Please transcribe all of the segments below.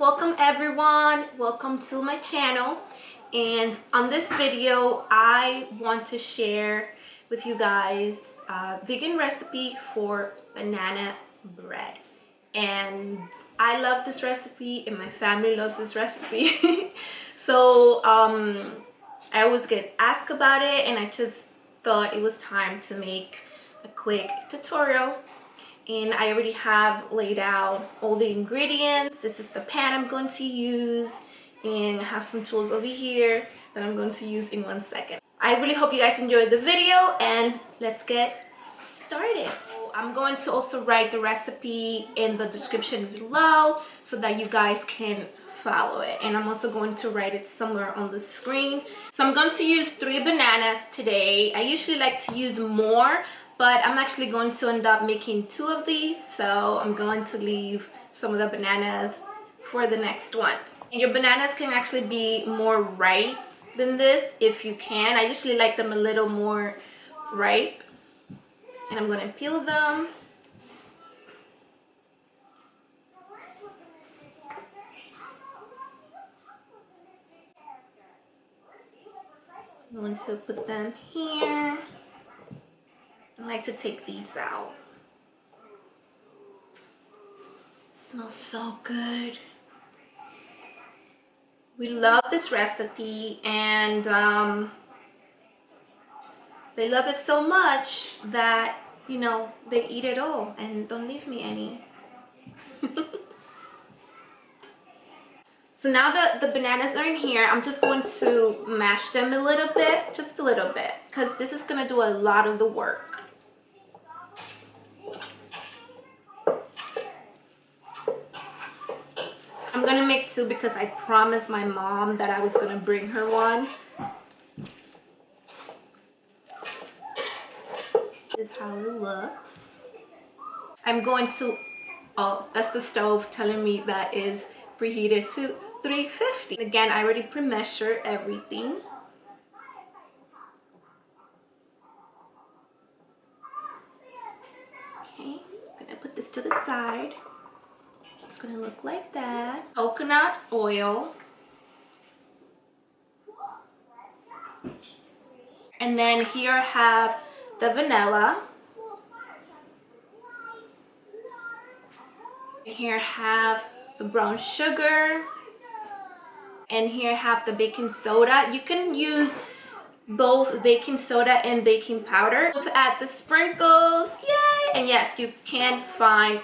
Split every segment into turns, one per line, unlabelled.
Welcome everyone, welcome to my channel. And on this video I want to share with you guys a vegan recipe for banana bread. And I love this recipe and my family loves this recipe. So I always get asked about it, and I just thought it was time to make a quick tutorial. And I already have laid out all the ingredients. This is the pan I'm going to use, and I have some tools over here that I'm going to use in 1 second. I really hope you guys enjoyed the video, and let's get started. I'm going to also write the recipe in the description below so that you guys can follow it, and I'm also going to write it somewhere on the screen. So I'm going to use 3 bananas today. I usually like to use more, but I'm actually going to end up making 2 of these, so I'm going to leave some of the bananas for the next one. And your bananas can actually be more ripe than this if you can. I usually like them a little more ripe. And I'm going to peel them. I'm going to put them here. I like to take these out. It smells so good. We love this recipe, and they love it so much that, you know, they eat it all and don't leave me any. So now that the bananas are in here, I'm just going to mash them a little bit, just a little bit, because this is going to do a lot of the work. I'm going to make 2 because I promised my mom that I was going to bring her one. This is how it looks. I'm going to, oh, that's the stove telling me that is preheated to 350. Again, I already pre-measured everything. Okay, I'm gonna put this to the side. It's gonna look like that. Coconut oil. And then here I have the vanilla. And here I have the brown sugar. And here I have the baking soda. You can use both baking soda and baking powder to add the sprinkles. Yay! And yes, you can find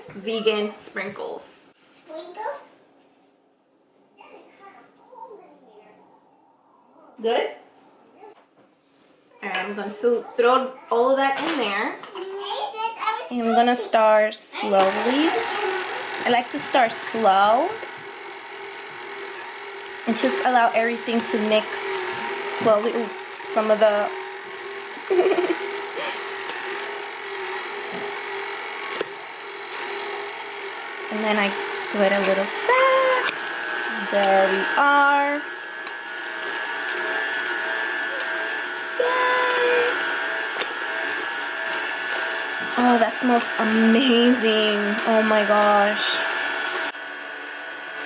vegan sprinkles. Good? Alright, I'm going to throw all of that in there. And I'm going to start slowly. I like to start slow and just allow everything to mix slowly. Ooh, some of the and then I do it a little fast. There we are. Yay! Oh, that smells amazing. Oh my gosh.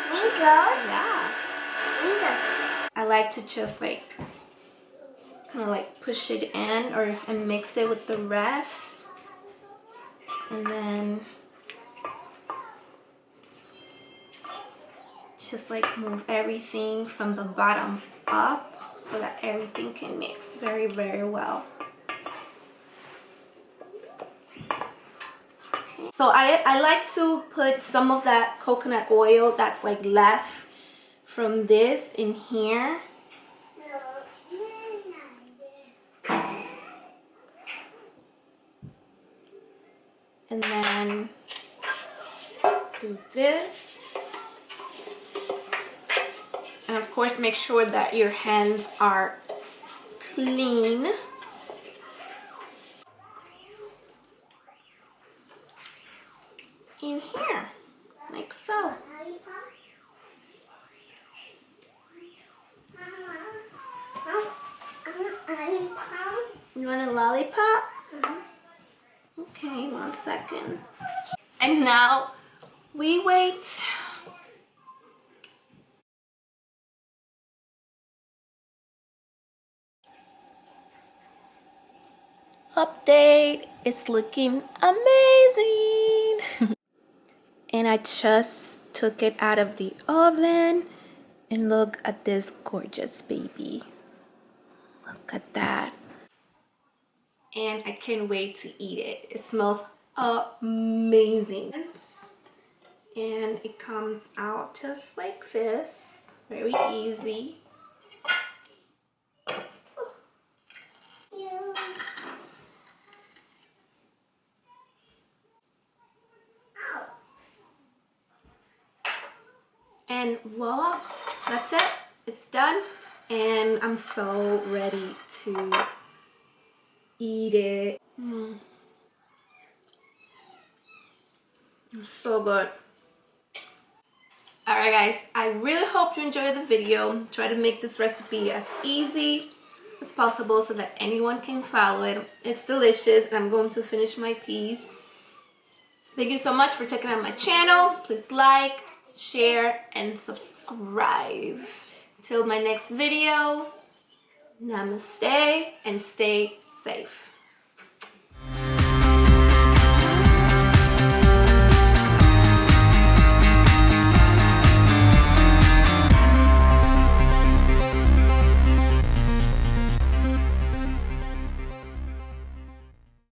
Sprinkles?
Yeah.
Sprinkles.
I like to just like kind of like push it in and mix it with the rest. And then just like move everything from the bottom up so that everything can mix very, very well. Okay. So I like to put some of that coconut oil that's like left from this in here. And then do this. And of course, make sure that your hands are clean. In here, like so. You want a lollipop? Okay, 1 second. And now we wait Update, it's looking amazing. And I just took it out of the oven, and look at this gorgeous baby. Look at that. And I can't wait to eat it. It smells amazing. And it comes out just like this, very easy. And voila, that's it. It's done. And I'm so ready to eat it. It's so good. Alright guys, I really hope you enjoyed the video. Try to make this recipe as easy as possible so that anyone can follow it. It's delicious, and I'm going to finish my piece. Thank you so much for checking out my channel. Please like, share, and subscribe. Till my next video, namaste and stay safe.